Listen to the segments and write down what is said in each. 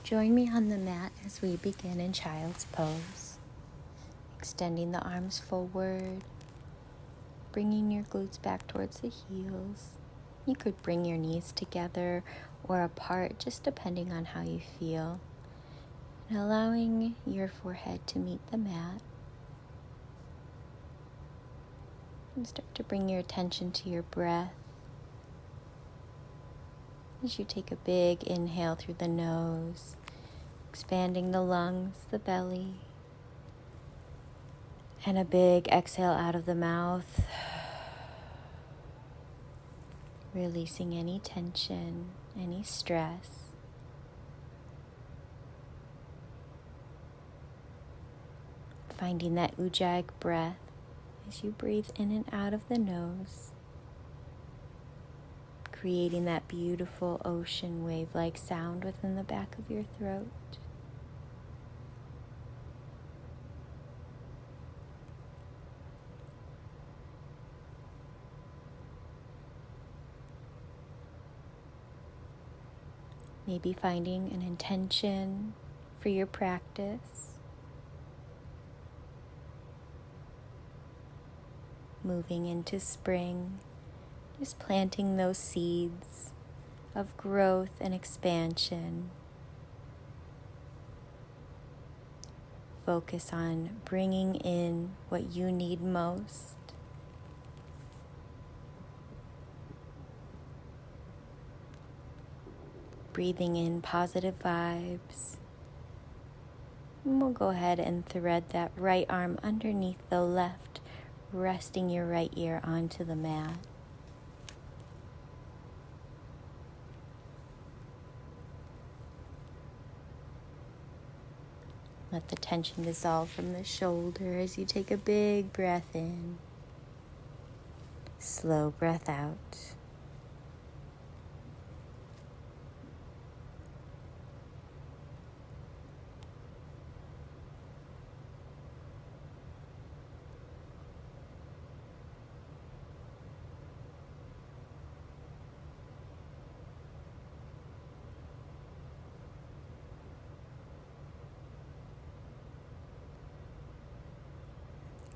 Join me on the mat as we begin in child's pose. Extending the arms forward, bringing your glutes back towards the heels. You could bring your knees together or apart, just depending on how you feel. And allowing your forehead to meet the mat. And start to bring your attention to your breath. As you take a big inhale through the nose, expanding the lungs, the belly, and a big exhale out of the mouth, releasing any tension, any stress. Finding that ujjayi breath as you breathe in and out of the nose, creating that beautiful ocean wave-like sound within the back of your throat. Maybe finding an intention for your practice. Moving into spring, just planting those seeds of growth and expansion. Focus on bringing in what you need most. Breathing in positive vibes. And we'll go ahead and thread that right arm underneath the left, resting your right ear onto the mat. Let the tension dissolve from the shoulder as you take a big breath in. Slow breath out.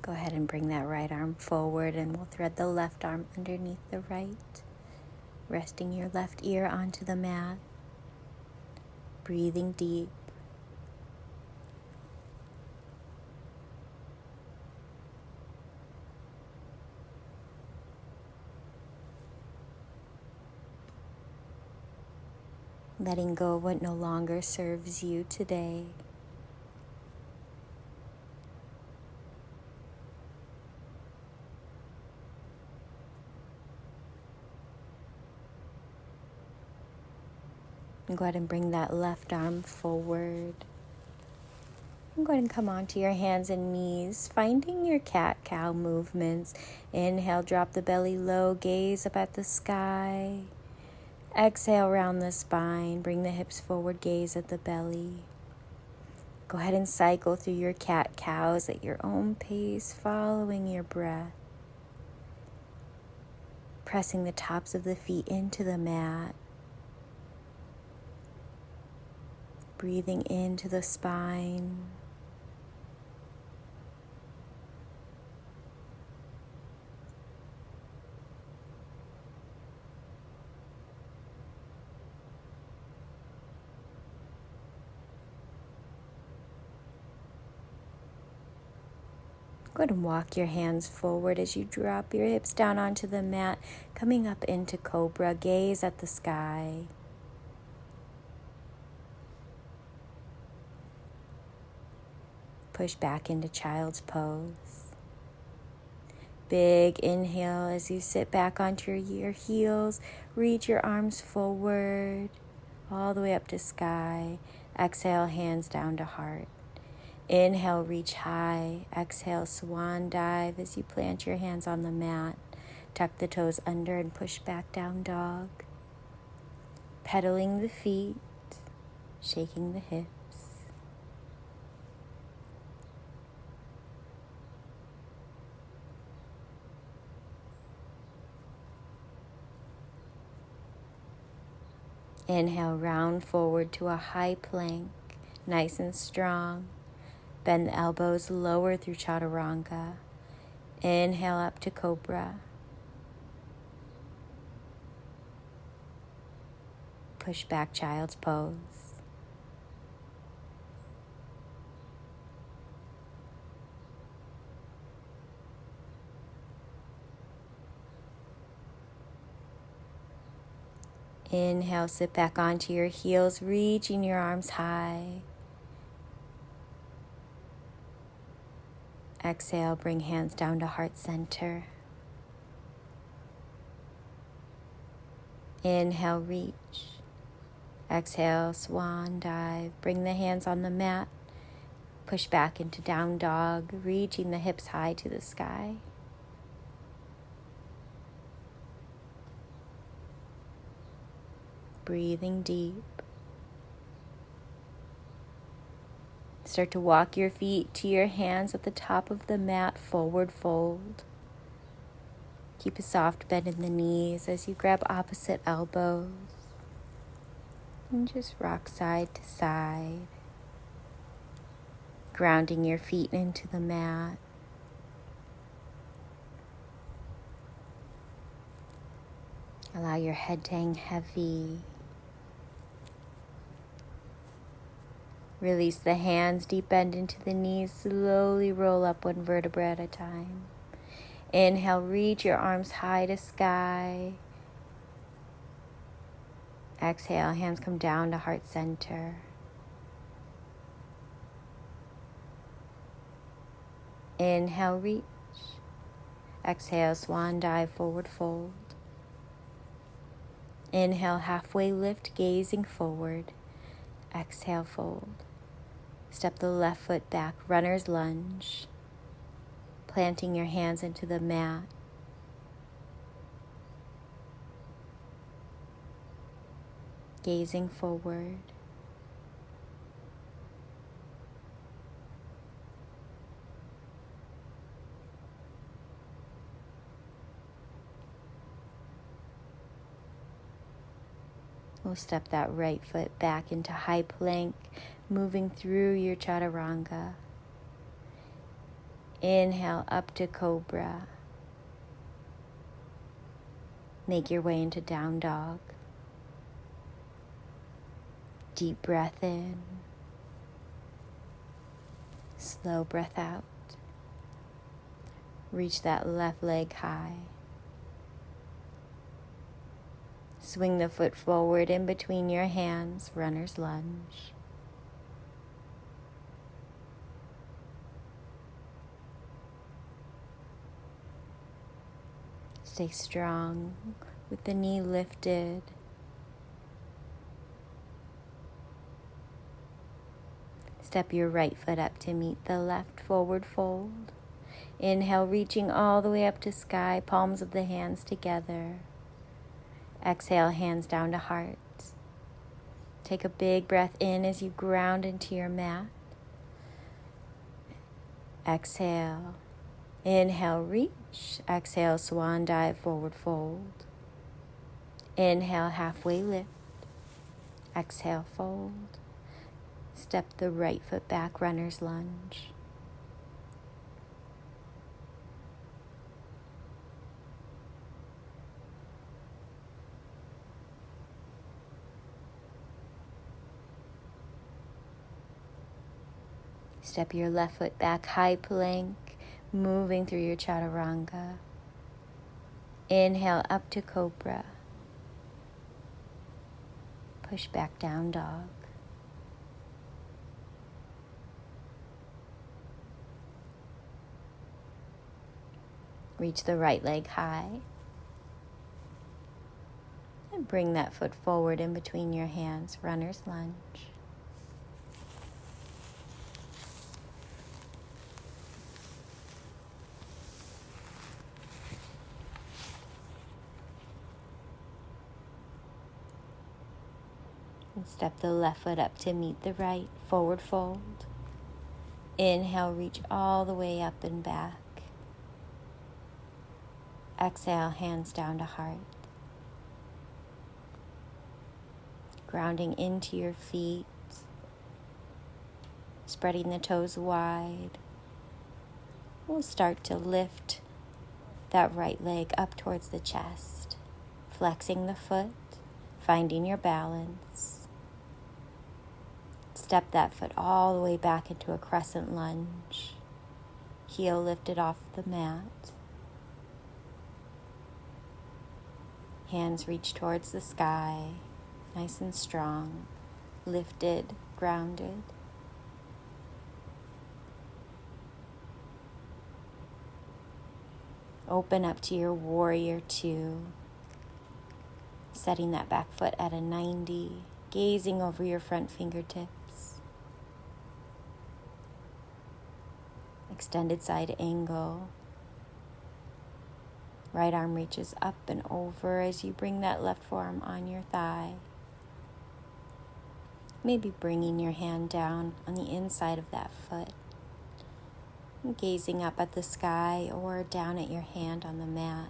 Go ahead and bring that right arm forward and we'll thread the left arm underneath the right, resting your left ear onto the mat, breathing deep. Letting go of what no longer serves you today. And go ahead and bring that left arm forward. And go ahead and come onto your hands and knees, finding your cat-cow movements. Inhale, drop the belly low, gaze up at the sky. Exhale, round the spine, bring the hips forward, gaze at the belly. Go ahead and cycle through your cat-cows at your own pace, following your breath. Pressing the tops of the feet into the mat. Breathing into the spine. Go ahead and walk your hands forward as you drop your hips down onto the mat, coming up into cobra, gaze at the sky. Push back into child's pose. Big inhale as you sit back onto your heels, reach your arms forward, all the way up to sky. Exhale, hands down to heart. Inhale, reach high. Exhale, swan dive as you plant your hands on the mat. Tuck the toes under and push back down dog. Pedaling the feet, shaking the hips. Inhale, round forward to a high plank, nice and strong. Bend the elbows, lower through chaturanga. Inhale up to cobra. Push back, child's pose. Inhale, sit back onto your heels, reaching your arms high. Exhale, bring hands down to heart center. Inhale, reach. Exhale, swan dive. Bring the hands on the mat. Push back into down dog, reaching the hips high to the sky. Breathing deep. Start to walk your feet to your hands at the top of the mat, forward fold. Keep a soft bend in the knees as you grab opposite elbows. And just rock side to side. Grounding your feet into the mat. Allow your head to hang heavy. Release the hands, deep bend into the knees. Slowly roll up one vertebra at a time. Inhale, reach your arms high to sky. Exhale, hands come down to heart center. Inhale, reach. Exhale, swan dive, forward fold. Inhale, halfway lift, gazing forward. Exhale, fold. Step the left foot back, runner's lunge. Planting your hands into the mat. Gazing forward. We'll step that right foot back into high plank, moving through your chaturanga. Inhale up to cobra. Make your way into down dog. Deep breath in. Slow breath out. Reach that left leg high. Swing the foot forward in between your hands, runner's lunge. Stay strong with the knee lifted. Step your right foot up to meet the left, forward fold. Inhale, reaching all the way up to sky, palms of the hands together. Exhale, hands down to heart. Take a big breath in as you ground into your mat. Exhale. Inhale, reach. Exhale, swan dive, forward fold. Inhale, halfway lift. Exhale, fold. Step the right foot back, runner's lunge. Step your left foot back, high plank, moving through your chaturanga. Inhale up to cobra. Push back, down dog. Reach the right leg high. And bring that foot forward in between your hands, runner's lunge. And step the left foot up to meet the right, forward fold. Inhale, reach all the way up and back. Exhale, hands down to heart. grounding into your feet, spreading the toes wide. We'll start to lift that right leg up towards the chest, flexing the foot, finding your balance. Step that foot all the way back into a crescent lunge. Heel lifted off the mat. Hands reach towards the sky, nice and strong, lifted, grounded. Open up to your warrior two, setting that back foot at a 90, gazing over your front fingertips. Extended side angle. Right arm reaches up and over as you bring that left forearm on your thigh. Maybe bringing your hand down on the inside of that foot. Gazing up at the sky or down at your hand on the mat.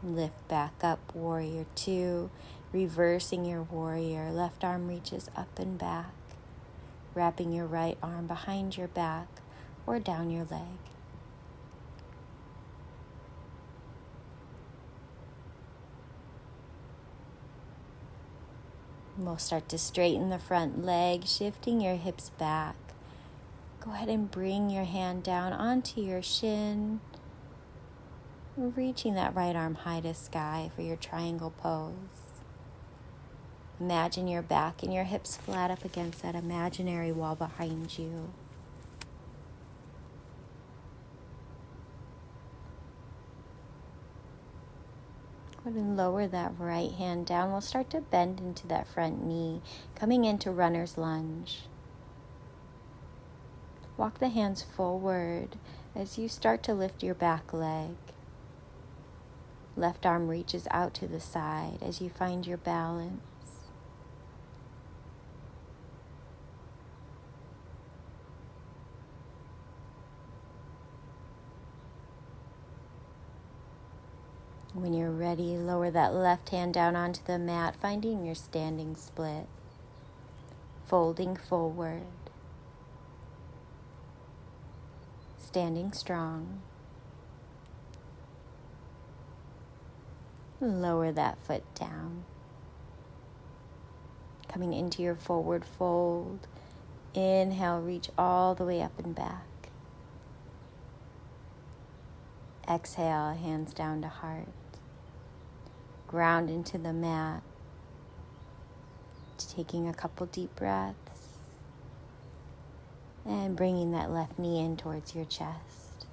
Lift back up, warrior two, reversing your warrior. Left arm reaches up and back, wrapping your right arm behind your back or down your leg. We'll start to straighten the front leg, shifting your hips back. Go ahead and bring your hand down onto your shin, reaching that right arm high to sky for your triangle pose. Imagine your back and your hips flat up against that imaginary wall behind you. Go ahead and lower that right hand down. We'll start to bend into that front knee, coming into runner's lunge. Walk the hands forward as you start to lift your back leg. Left arm reaches out to the side as you find your balance. When you're ready, lower that left hand down onto the mat, finding your standing split. Folding forward. Standing strong. Lower that foot down. Coming into your forward fold. Inhale, reach all the way up and back. Exhale, hands down to heart. Ground into the mat. Taking a couple deep breaths. And bringing that left knee in towards your chest.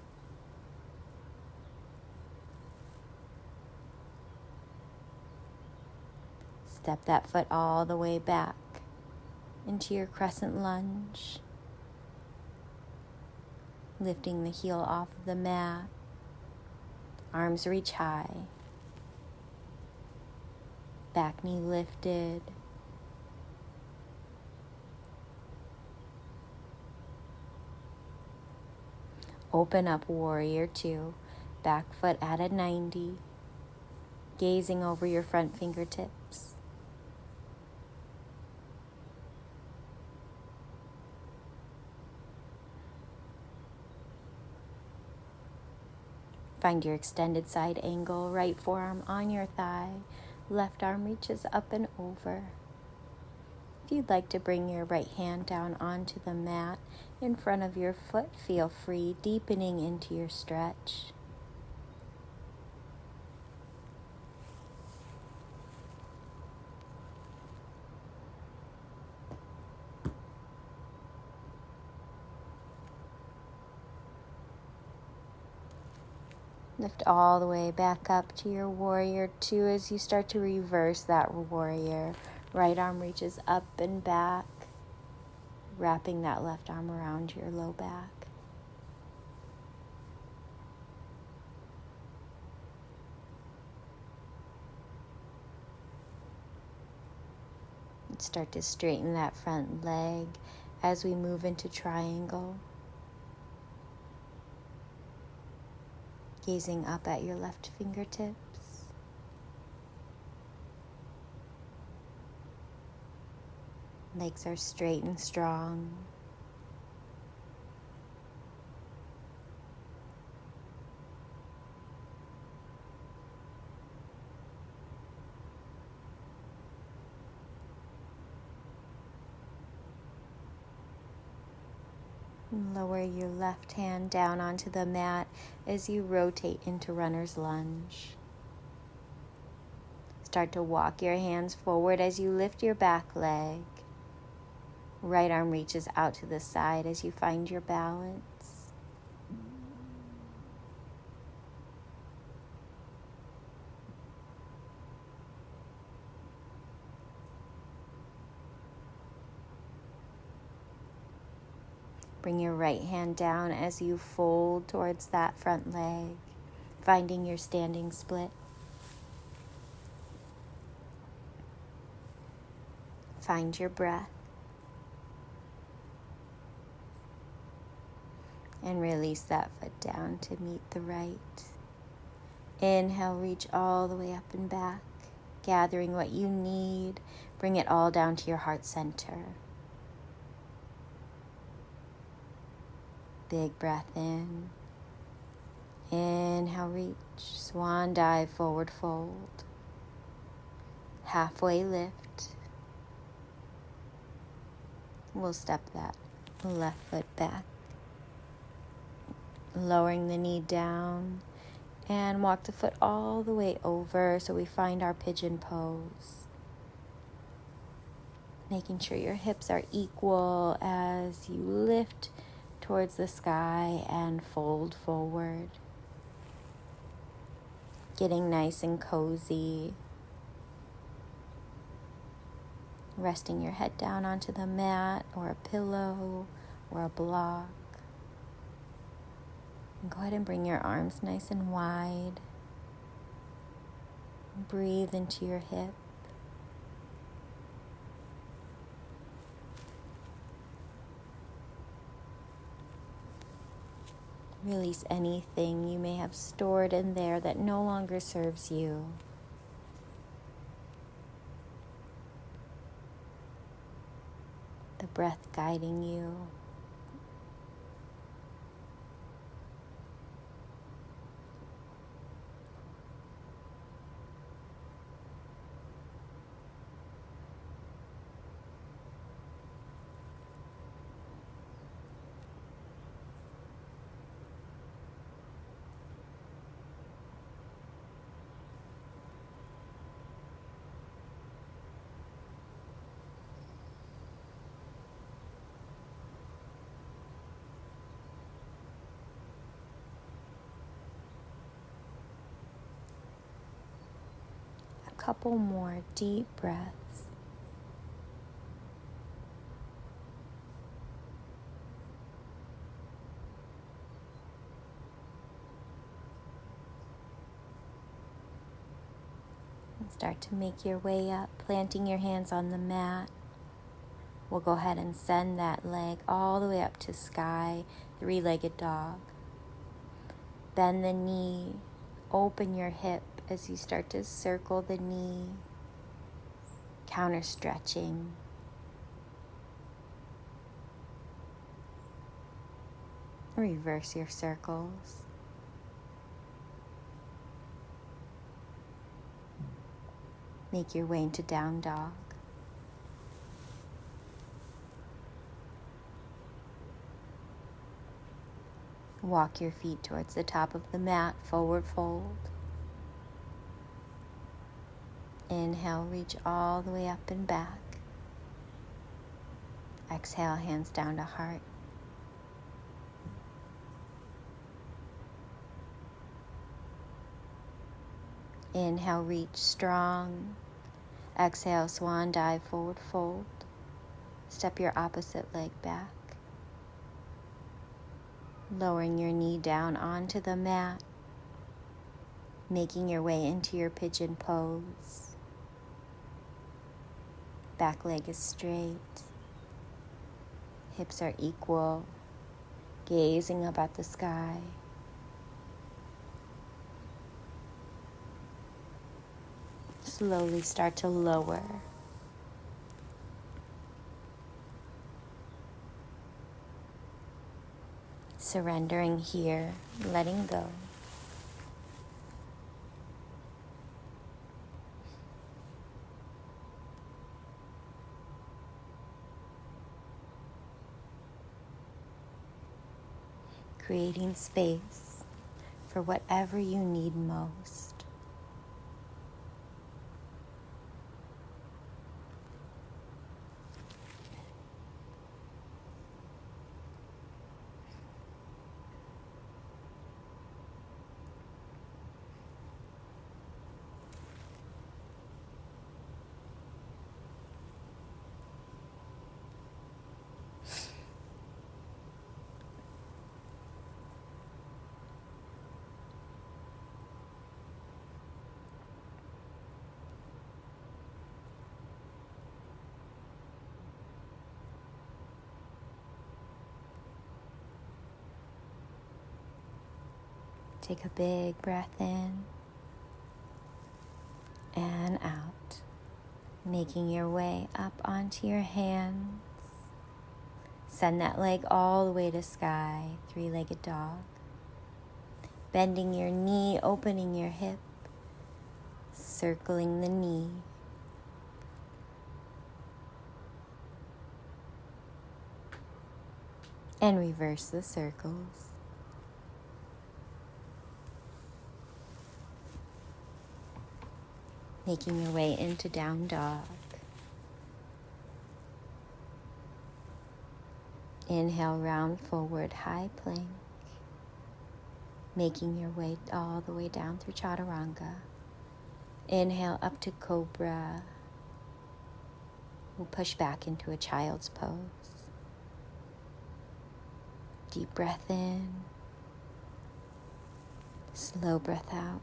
Step that foot all the way back into your crescent lunge. Lifting the heel off of the mat. Arms reach high. Back knee lifted. Open up, warrior two. Back foot at a 90. Gazing over your front fingertips. Find your extended side angle, right forearm on your thigh, left arm reaches up and over. If you'd like to bring your right hand down onto the mat in front of your foot, feel free, deepening into your stretch. Lift all the way back up to your warrior two as you start to reverse that warrior. Right arm reaches up and back, wrapping that left arm around your low back. And start to straighten that front leg as we move into triangle. Gazing up at your left fingertips. Legs are straight and strong. Lower your left hand down onto the mat as you rotate into runner's lunge. Start to walk your hands forward as you lift your back leg. Right arm reaches out to the side as you find your balance. Bring your right hand down as you fold towards that front leg, finding your standing split. Find your breath. And release that foot down to meet the right. Inhale, reach all the way up and back, gathering what you need. Bring it all down to your heart center. Big breath in. Inhale, reach. Swan dive, forward fold. Halfway lift. We'll step that left foot back. Lowering the knee down. And walk the foot all the way over so we find our pigeon pose. Making sure your hips are equal as you lift towards the sky and fold forward. Getting nice and cozy. Resting your head down onto the mat or a pillow or a block. And go ahead and bring your arms nice and wide. Breathe into your hip. Release anything you may have stored in there that no longer serves you. The breath guiding you. Couple more deep breaths. And start to make your way up, planting your hands on the mat. We'll go ahead and send that leg all the way up to sky, three-legged dog. Bend the knee, open your hip as you start to circle the knee, counter stretching. Reverse your circles. Make your way into down dog. Walk your feet towards the top of the mat, forward fold. Inhale, reach all the way up and back. Exhale, hands down to heart. Inhale, reach strong. Exhale, swan dive, forward fold. Step your opposite leg back. Lowering your knee down onto the mat. Making your way into your pigeon pose. Back leg is straight. Hips are equal. Gazing up at the sky. slowly start to lower. Surrendering here, letting go. Creating space for whatever you need most. Take a big breath in and out, making your way up onto your hands. Send that leg all the way to sky, three-legged dog. Bending your knee, opening your hip, circling the knee. And reverse the circles. Making your way into down dog. Inhale, round forward, high plank. Making your way all the way down through chaturanga. Inhale up to cobra. We'll push back into a child's pose. Deep breath in. Slow breath out.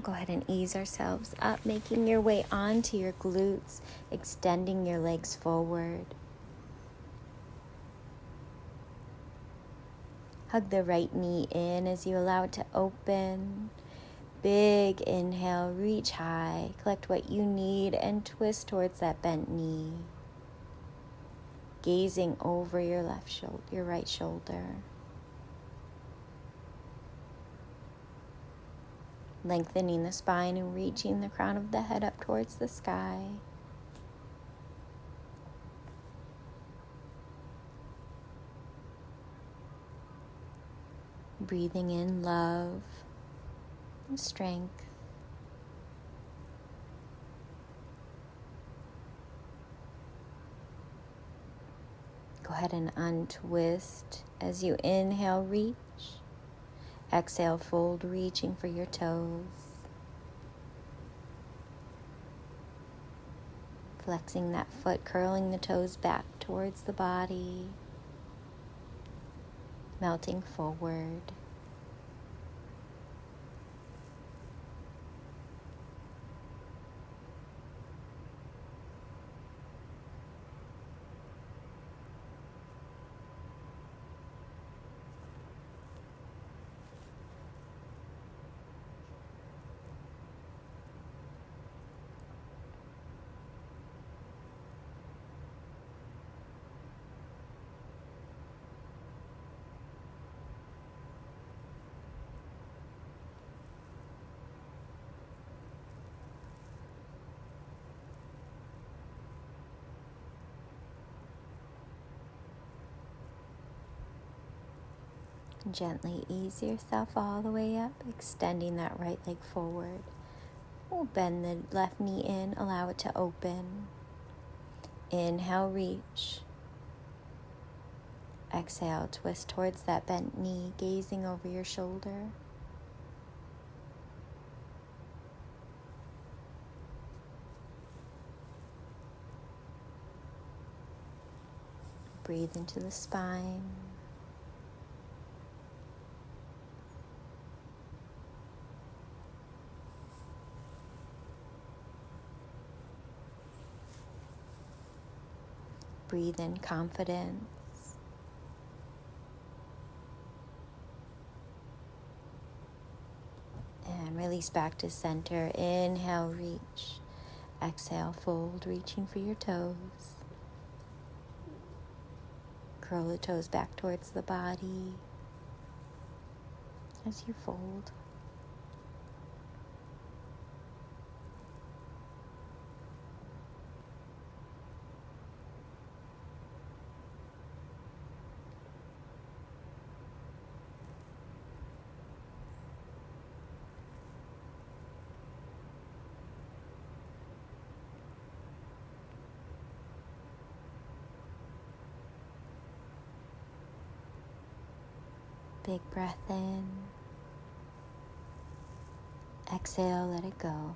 Go ahead and ease ourselves up, making your way onto your glutes, extending your legs forward. Hug the right knee in as you allow it to open. Big inhale, reach high, collect what you need and twist towards that bent knee. Gazing over your your right shoulder. Lengthening the spine and reaching the crown of the head up towards the sky. Breathing in love and strength. Go ahead and untwist as you inhale, reach. Exhale, fold, reaching for your toes. Flexing that foot, curling the toes back towards the body. Melting forward. Gently ease yourself all the way up, extending that right leg forward. We'll bend the left knee in, allow it to open. Inhale, reach. Exhale, twist towards that bent knee, gazing over your shoulder. Breathe into the spine. breathe in confidence. And release back to center. Inhale, reach. Exhale, fold, reaching for your toes. Curl the toes back towards the body as you fold. Big breath in. Exhale, let it go.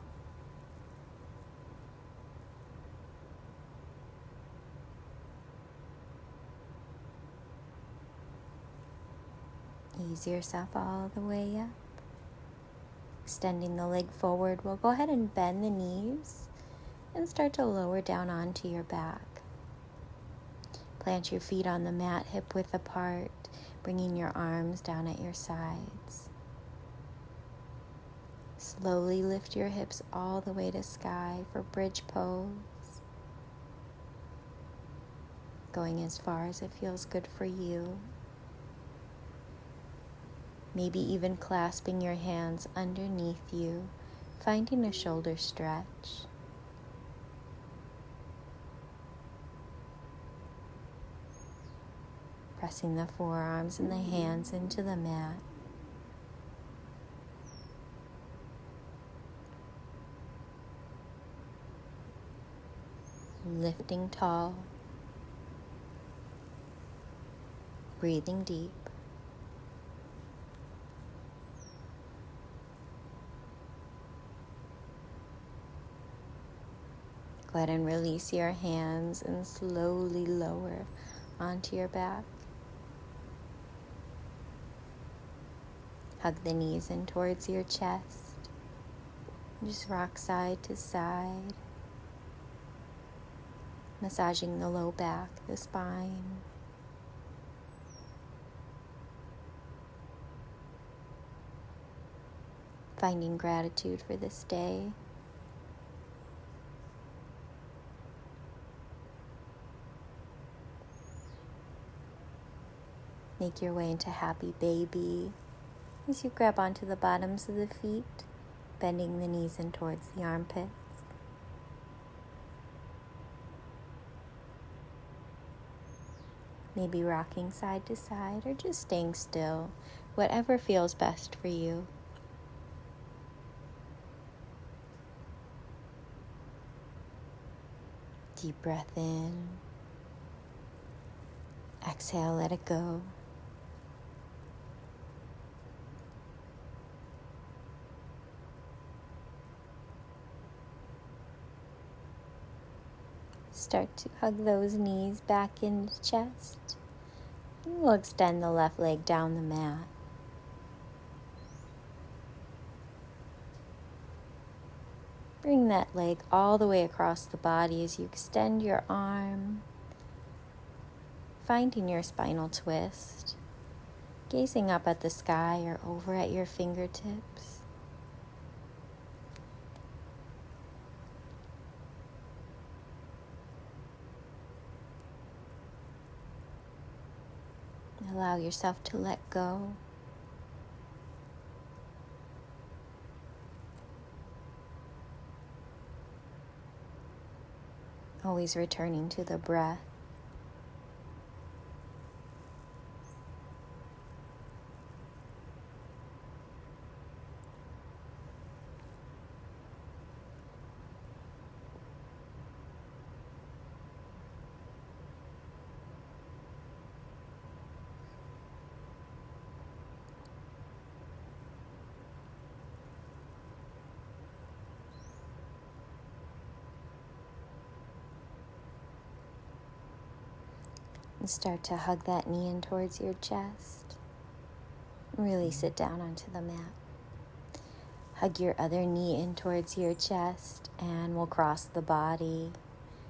Ease yourself all the way up. Extending the leg forward, we'll go ahead and bend the knees and start to lower down onto your back. Plant your feet on the mat, hip width apart, bringing your arms down at your sides. Slowly lift your hips all the way to sky for bridge pose. Going as far as it feels good for you. Maybe even clasping your hands underneath you, finding a shoulder stretch. Pressing the forearms and the hands into the mat. Lifting tall. Breathing deep. Go ahead and release your hands and slowly lower onto your back. Hug the knees in towards your chest. Just rock side to side. Massaging the low back, the spine. Finding gratitude for this day. Make your way into happy baby as you grab onto the bottoms of the feet, bending the knees in towards the armpits. Maybe rocking side to side or just staying still, whatever feels best for you. Deep breath in. Exhale, let it go. Start to hug those knees back into the chest. And we'll extend the left leg down the mat. Bring that leg all the way across the body as you extend your arm, finding your spinal twist, gazing up at the sky or over at your fingertips. Allow yourself to let go. Always returning to the breath. And start to hug that knee in towards your chest. Really sit down onto the mat. Hug your other knee in towards your chest and we'll cross the body,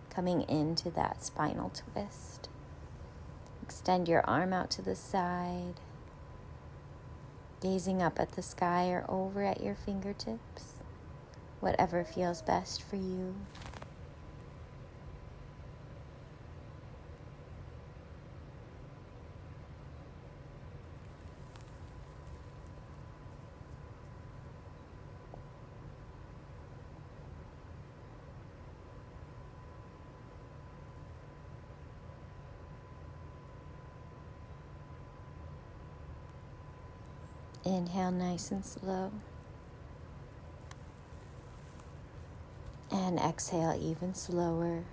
coming into that spinal twist. Extend your arm out to the side, gazing up at the sky or over at your fingertips, whatever feels best for you. Inhale nice and slow. And exhale even slower.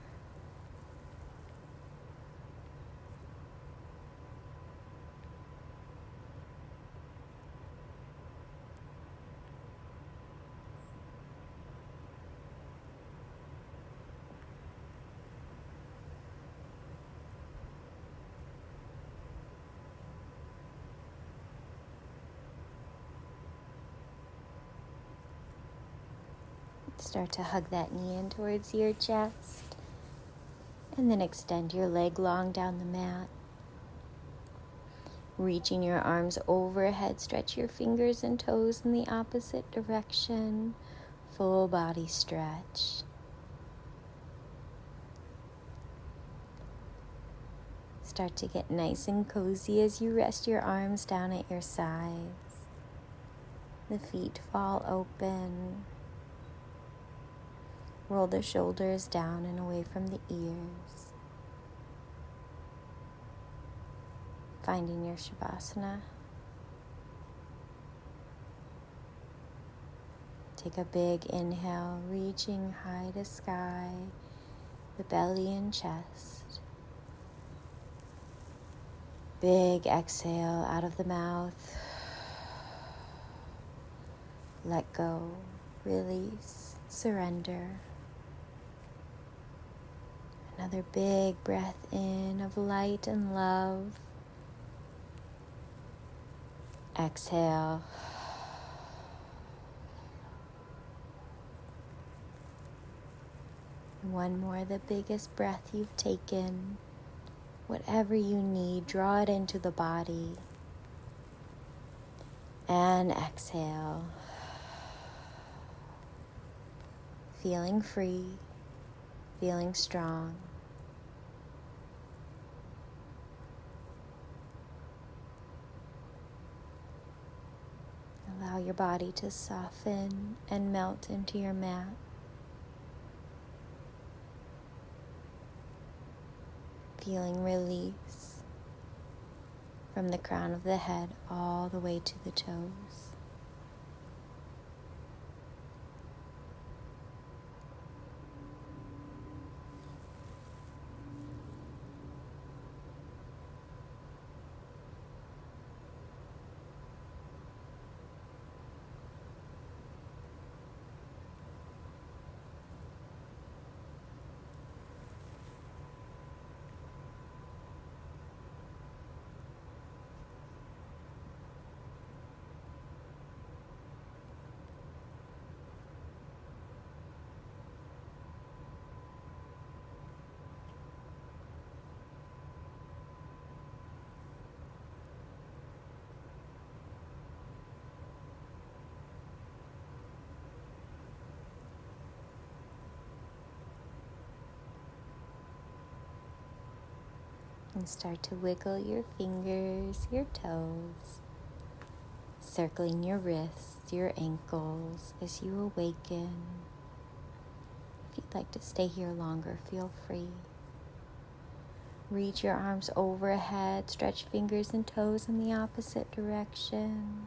Start to hug that knee in towards your chest, and then extend your leg long down the mat. Reaching your arms overhead, stretch your fingers and toes in the opposite direction. Full body stretch. Start to get nice and cozy as you rest your arms down at your sides. The feet fall open. Roll the shoulders down and away from the ears. Finding your Shavasana. Take a big inhale, reaching high to sky, the belly and chest. Big exhale out of the mouth. Let go, release, surrender. Another big breath in of light and love. Exhale. One more, the biggest breath you've taken. Whatever you need, draw it into the body. And exhale. Feeling free, feeling strong. Allow your body to soften and melt into your mat. Feeling release from the crown of the head all the way to the toes. And start to wiggle your fingers, your toes, circling your wrists, your ankles as you awaken. If you'd like to stay here longer, feel free. Reach your arms overhead, stretch fingers and toes in the opposite direction.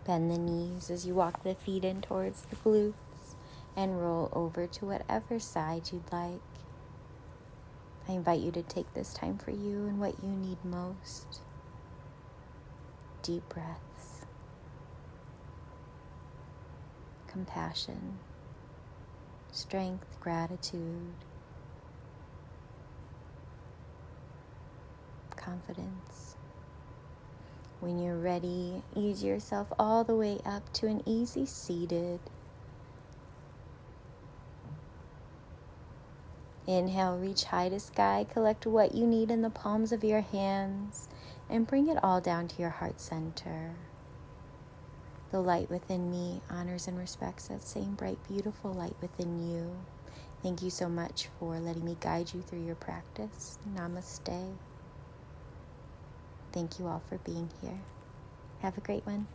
Bend the knees as you walk the feet in towards the glutes. And roll over to whatever side you'd like. I invite you to take this time for you and what you need most. Deep breaths. Compassion. Strength, gratitude. Confidence. When you're ready, ease yourself all the way up to an easy seated. Inhale, reach high to sky, collect what you need in the palms of your hands, and bring it all down to your heart center. The light within me honors and respects that same bright, beautiful light within you. Thank you so much for letting me guide you through your practice. Namaste. Thank you all for being here. Have a great one.